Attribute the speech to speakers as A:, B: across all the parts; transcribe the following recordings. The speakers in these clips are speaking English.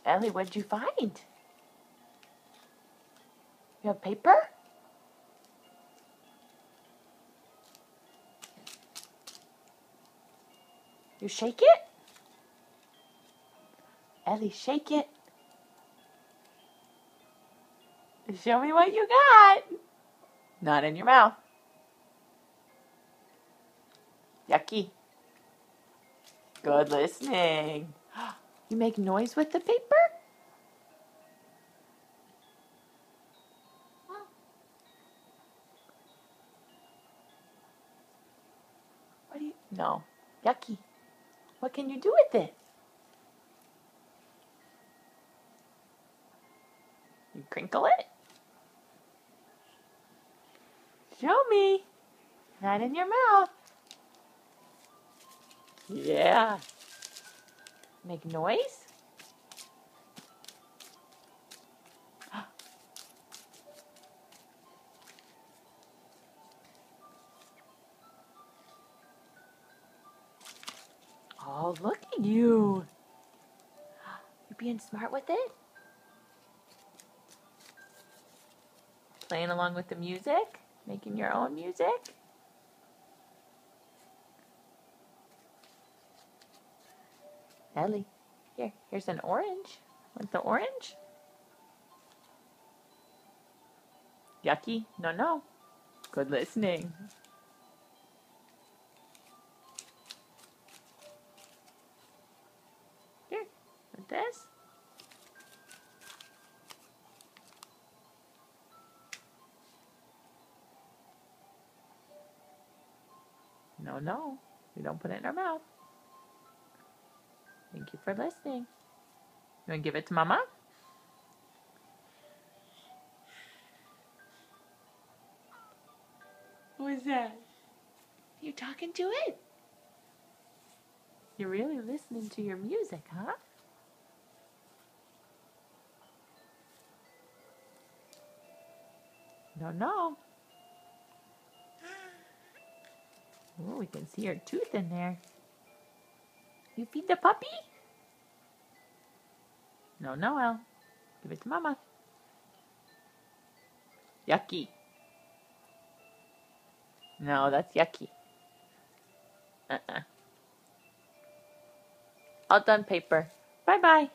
A: Ellie, what'd you find? You have paper? You shake it? Ellie, shake it. Show me what you got. Not in your mouth. Yucky. Good listening. You make noise with the paper? What do you... No. Yucky. What can you do with it? You crinkle it? Show me. Not in your mouth. Yeah. Make noise? Oh, look at you. You being smart with it? Playing along with the music? Making your own music? Ellie, here's an orange. Want the orange? Yucky? No, no. Good listening. Here, with this. No, no. We don't put it in our mouth. Thank you for listening. You want to give it to Mama? What was that? You talking to it? You're really listening to your music, huh? No, no. Oh, we can see your tooth in there. You feed the puppy? No, no, El. Give it to Mama. Yucky. No, that's yucky. All done, paper. Bye-bye.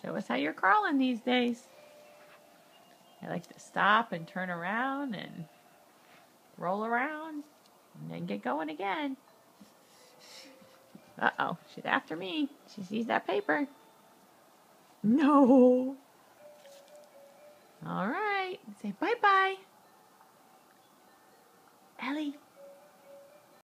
A: Show us how you're crawling these days. I like to stop and turn around and roll around and then get going again. Uh-oh, she's after me. She sees that paper. No. All right. Say bye-bye.